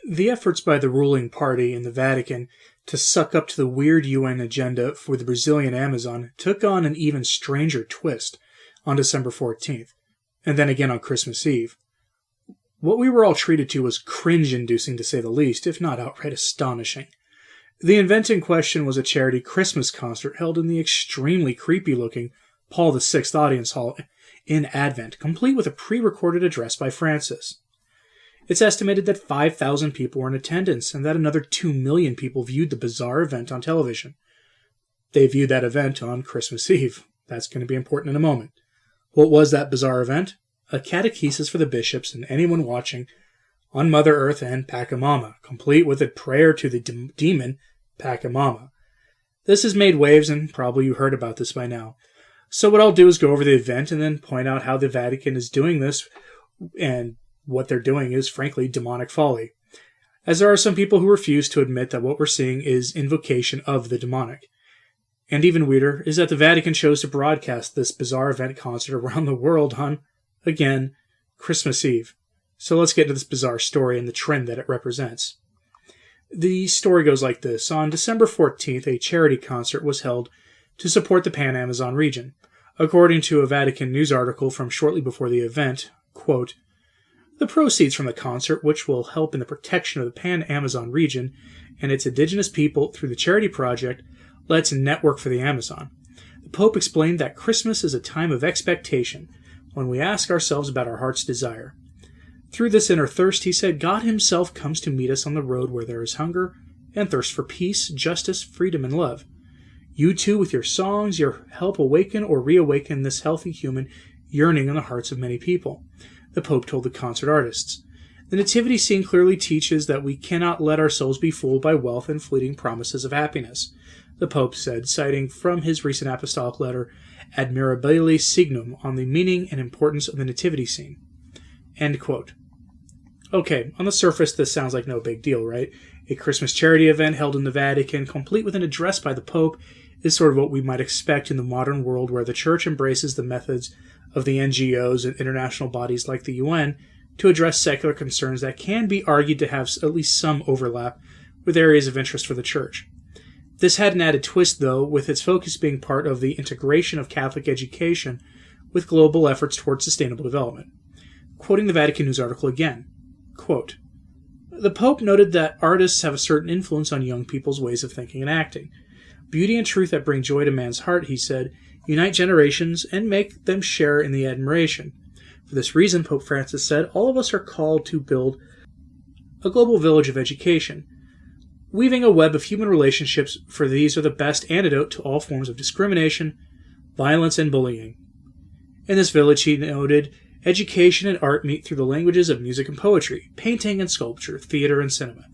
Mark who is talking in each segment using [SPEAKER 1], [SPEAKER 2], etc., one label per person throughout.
[SPEAKER 1] The efforts by the ruling party in the Vatican to suck up to the weird UN agenda for the Brazilian Amazon took on an even stranger twist on December 14th, and then again on Christmas Eve. What we were all treated to was cringe-inducing to say the least, if not outright astonishing. The event in question was a charity Christmas concert held in the extremely creepy-looking Paul VI Audience Hall in Advent, complete with a pre-recorded address by Francis. It's estimated that 5,000 people were in attendance and that another 2 million people viewed the bizarre event on television. They viewed that event on Christmas Eve. That's going to be important in a moment. What was that bizarre event? A catechesis for the bishops and anyone watching on Mother Earth and Pachamama, complete with a prayer to the demon Pachamama. This has made waves, and probably you heard about this by now. So what I'll do is go over the event and then point out how the Vatican is doing this, and what they're doing is, frankly, demonic folly. As there are some people who refuse to admit that what we're seeing is invocation of the demonic. And even weirder is that the Vatican chose to broadcast this bizarre event concert around the world on, again, Christmas Eve. So let's get into this bizarre story and the trend that it represents. The story goes like this. On December 14th, a charity concert was held to support the Pan-Amazon region. According to a Vatican news article from shortly before the event, quote, "The proceeds from the concert, which will help in the protection of the Pan-Amazon region and its indigenous people through the charity project, Let's Network for the Amazon. The Pope explained that Christmas is a time of expectation, when we ask ourselves about our heart's desire. Through this inner thirst, he said, God himself comes to meet us on the road where there is hunger and thirst for peace, justice, freedom, and love. You too, with your songs, your help awaken or reawaken this healthy human yearning in the hearts of many people," the Pope told the concert artists. The nativity scene clearly teaches that we cannot let ourselves be fooled by wealth and fleeting promises of happiness, the Pope said, citing from his recent apostolic letter, Admirabile Signum, on the meaning and importance of the nativity scene. End quote. Okay, on the surface, this sounds like no big deal, right? A Christmas charity event held in the Vatican, complete with an address by the Pope, is sort of what we might expect in the modern world where the Church embraces the methods of the NGOs and international bodies like the UN to address secular concerns that can be argued to have at least some overlap with areas of interest for the Church. This had an added twist, though, with its focus being part of the integration of Catholic education with global efforts towards sustainable development. Quoting the Vatican News article again, quote, "The Pope noted that artists have a certain influence on young people's ways of thinking and acting. Beauty and truth that bring joy to man's heart, he said, unite generations and make them share in the admiration. For this reason, Pope Francis said, all of us are called to build a global village of education, weaving a web of human relationships, for these are the best antidote to all forms of discrimination, violence, and bullying. In this village, he noted, education and art meet through the languages of music and poetry, painting and sculpture, theater and cinema.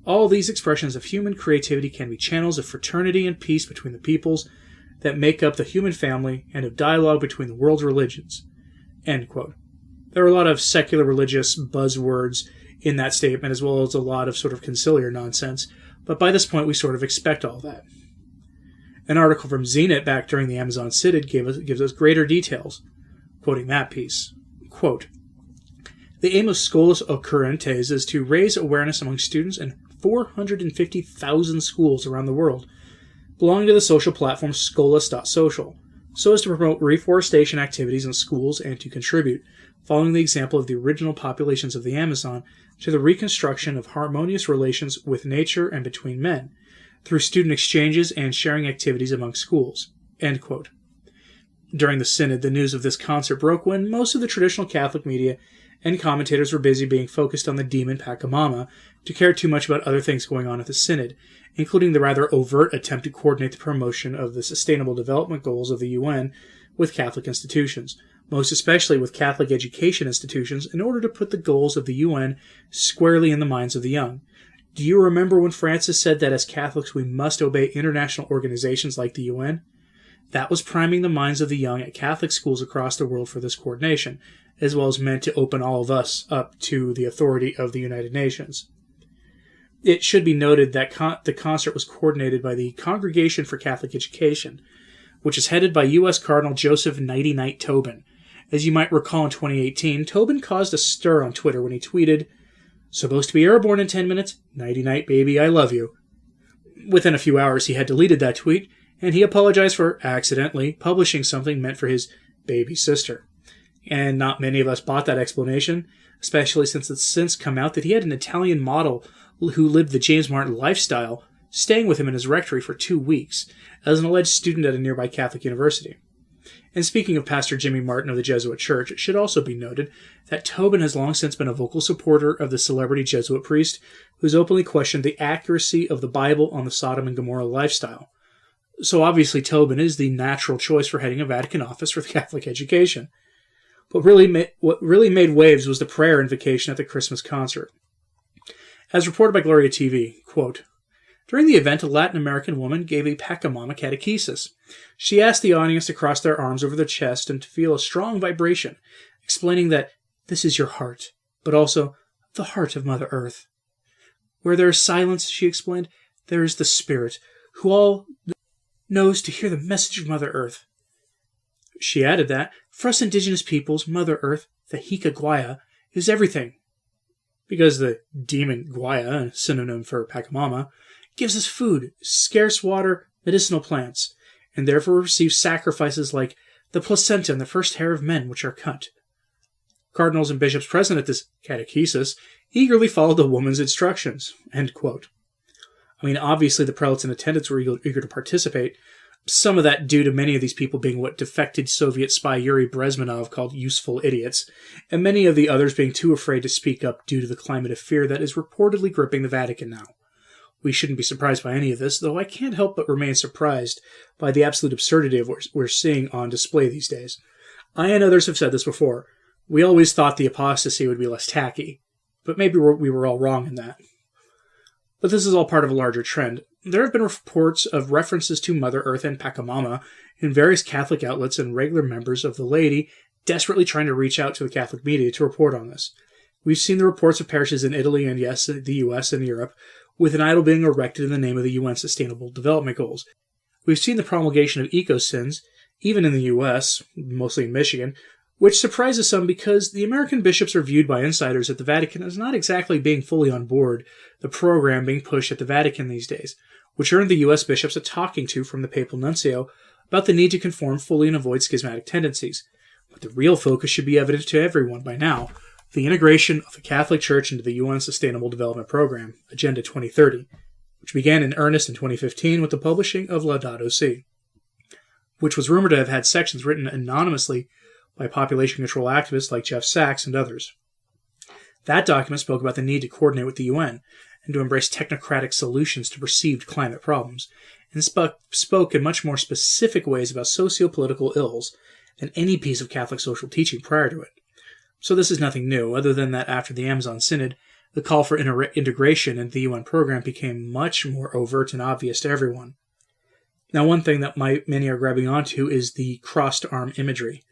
[SPEAKER 1] All these expressions of human creativity can be channels of fraternity and peace between the peoples that make up the human family and of dialogue between the world's religions." End quote. There are a lot of secular religious buzzwords in that statement, as well as a lot of sort of conciliar nonsense, but by this point we sort of expect all that. An article from Zenit back during the Amazon Synod gives us greater details. Quoting that piece, quote, "The aim of Scholas Occurrentes is to raise awareness among students in 450,000 schools around the world, belonging to the social platform Scholas.social, so as to promote reforestation activities in schools and to contribute, following the example of the original populations of the Amazon, to the reconstruction of harmonious relations with nature and between men, through student exchanges and sharing activities among schools." End quote. During the Synod, the news of this concert broke when most of the traditional Catholic media and commentators were busy being focused on the demon Pachamama to care too much about other things going on at the Synod, including the rather overt attempt to coordinate the promotion of the Sustainable Development Goals of the UN with Catholic institutions, most especially with Catholic education institutions, in order to put the goals of the UN squarely in the minds of the young. Do you remember when Francis said that as Catholics we must obey international organizations like the UN? That was priming the minds of the young at Catholic schools across the world for this coordination, as well as meant to open all of us up to the authority of the United Nations. It should be noted that the concert was coordinated by the Congregation for Catholic Education, which is headed by U.S. Cardinal Joseph Nighty Night Tobin. As you might recall in 2018, Tobin caused a stir on Twitter when he tweeted, Supposed to be airborne in 10 minutes. Nighty-night, baby, I love you. Within a few hours, he had deleted that tweet, and he apologized for accidentally publishing something meant for his baby sister. And not many of us bought that explanation, especially since it's since come out that he had an Italian model who lived the James Martin lifestyle staying with him in his rectory for 2 weeks as an alleged student at a nearby Catholic university. And speaking of Pastor Jimmy Martin of the Jesuit Church, it should also be noted that Tobin has long since been a vocal supporter of the celebrity Jesuit priest who's openly questioned the accuracy of the Bible on the Sodom and Gomorrah lifestyle. So obviously Tobin is the natural choice for heading a Vatican office for Catholic education. But what really made waves was the prayer invocation at the Christmas concert. As reported by Gloria TV, quote, during the event, a Latin American woman gave a Pachamama catechesis. She asked the audience to cross their arms over their chest and to feel a strong vibration, explaining that this is your heart, but also the heart of Mother Earth. Where there is silence, she explained, there is the Spirit, who all knows to hear the message of Mother Earth. She added that, for us indigenous peoples, Mother Earth, the Hika Guaya, is everything. Because the demon Guaya, a synonym for Pachamama, gives us food, scarce water, medicinal plants, and therefore receives sacrifices like the placenta and the first hair of men which are cut. Cardinals and bishops present at this catechesis eagerly followed the woman's instructions. End quote. I mean, obviously the prelates in attendance were eager to participate, some of that due to many of these people being what defected Soviet spy Yuri Brezhnev called useful idiots, and many of the others being too afraid to speak up due to the climate of fear that is reportedly gripping the Vatican now. We shouldn't be surprised by any of this, though I can't help but remain surprised by the absolute absurdity of what we're seeing on display these days. I and others have said this before. We always thought the apostasy would be less tacky, but maybe we were all wrong in that. But this is all part of a larger trend. There have been reports of references to Mother Earth and Pachamama in various Catholic outlets and regular members of the laity desperately trying to reach out to the Catholic media to report on this. We've seen the reports of parishes in Italy and, yes, the US and Europe, with an idol being erected in the name of the UN Sustainable Development Goals. We've seen the promulgation of eco-sins, even in the US, mostly in Michigan, which surprises some because the American bishops are viewed by insiders at the Vatican as not exactly being fully on board the program being pushed at the Vatican these days, which earned the US bishops a talking to from the papal nuncio about the need to conform fully and avoid schismatic tendencies. But the real focus should be evident to everyone by now, the integration of the Catholic Church into the UN Sustainable Development Program, Agenda 2030, which began in earnest in 2015 with the publishing of Laudato Si, which was rumored to have had sections written anonymously by population control activists like Jeff Sachs and others. That document spoke about the need to coordinate with the UN and to embrace technocratic solutions to perceived climate problems, and spoke in much more specific ways about socio-political ills than any piece of Catholic social teaching prior to it. So this is nothing new, other than that after the Amazon Synod, the call for integration into the UN program became much more overt and obvious to everyone. Now, one thing that many are grabbing onto is the crossed arm imagery.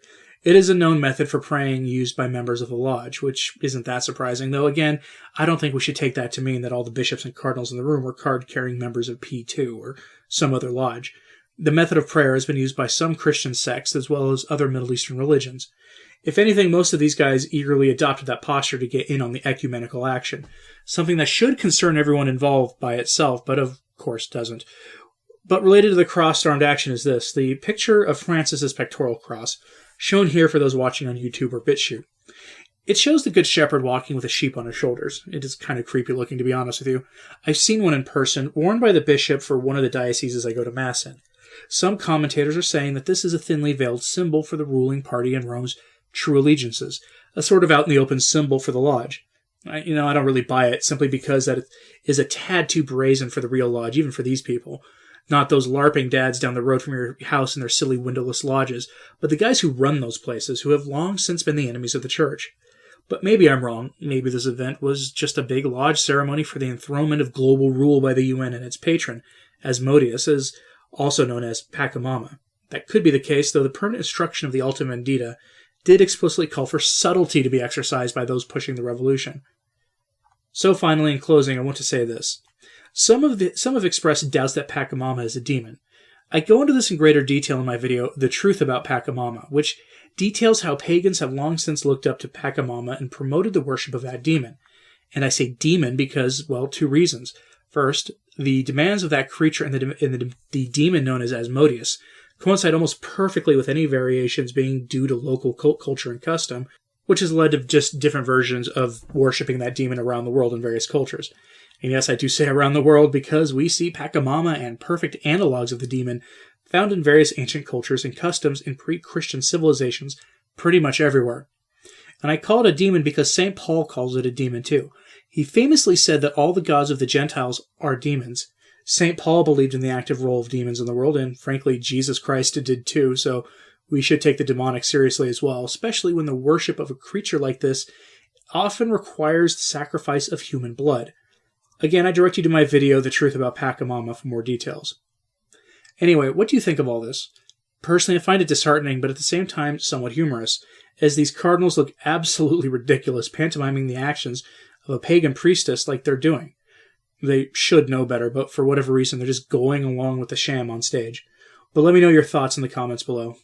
[SPEAKER 1] It is a known method for praying used by members of the lodge, which isn't that surprising, though again, I don't think we should take that to mean that all the bishops and cardinals in the room were card-carrying members of P2 or some other lodge. The method of prayer has been used by some Christian sects as well as other Middle Eastern religions. If anything, most of these guys eagerly adopted that posture to get in on the ecumenical action, something that should concern everyone involved by itself, but of course doesn't. But related to the crossed-armed action is this, the picture of Francis's pectoral cross, shown here for those watching on YouTube or BitChute. It shows the Good Shepherd walking with a sheep on his shoulders. It is kind of creepy looking, to be honest with you. I've seen one in person, worn by the bishop for one of the dioceses I go to Mass in. Some commentators are saying that this is a thinly veiled symbol for the ruling party in Rome's true allegiances, a sort of out-in-the-open symbol for the lodge. I don't really buy it, simply because that it is a tad too brazen for the real lodge, even for these people. Not those LARPing dads down the road from your house in their silly windowless lodges, but the guys who run those places, who have long since been the enemies of the church. But maybe I'm wrong. Maybe this event was just a big lodge ceremony for the enthronement of global rule by the UN and its patron, Asmodeus, also known as Pachamama. That could be the case, though the permanent instruction of the Alta Vendita did explicitly call for subtlety to be exercised by those pushing the revolution. So finally, in closing, I want to say this. Some have expressed doubts that Pachamama is a demon. I go into this in greater detail in my video, The Truth About Pachamama, which details how pagans have long since looked up to Pachamama and promoted the worship of that demon. And I say demon because, well, two reasons. First, the demands of that creature and the demon known as Asmodeus coincide almost perfectly with any variations being due to local cult culture and custom, which has led to just different versions of worshipping that demon around the world in various cultures. And yes, I do say around the world because we see Pachamama and perfect analogs of the demon found in various ancient cultures and customs in pre-Christian civilizations pretty much everywhere. And I call it a demon because St. Paul calls it a demon too. He famously said that all the gods of the Gentiles are demons. St. Paul believed in the active role of demons in the world, and frankly, Jesus Christ did too, so we should take the demonic seriously as well, especially when the worship of a creature like this often requires the sacrifice of human blood. Again, I direct you to my video, The Truth About Pachamama, for more details. Anyway, what do you think of all this? Personally, I find it disheartening, but at the same time, somewhat humorous, as these cardinals look absolutely ridiculous pantomiming the actions of a pagan priestess like they're doing. They should know better, but for whatever reason, they're just going along with the sham on stage. But let me know your thoughts in the comments below.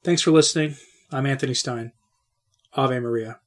[SPEAKER 1] Thanks for listening. I'm Anthony Stine. Ave Maria.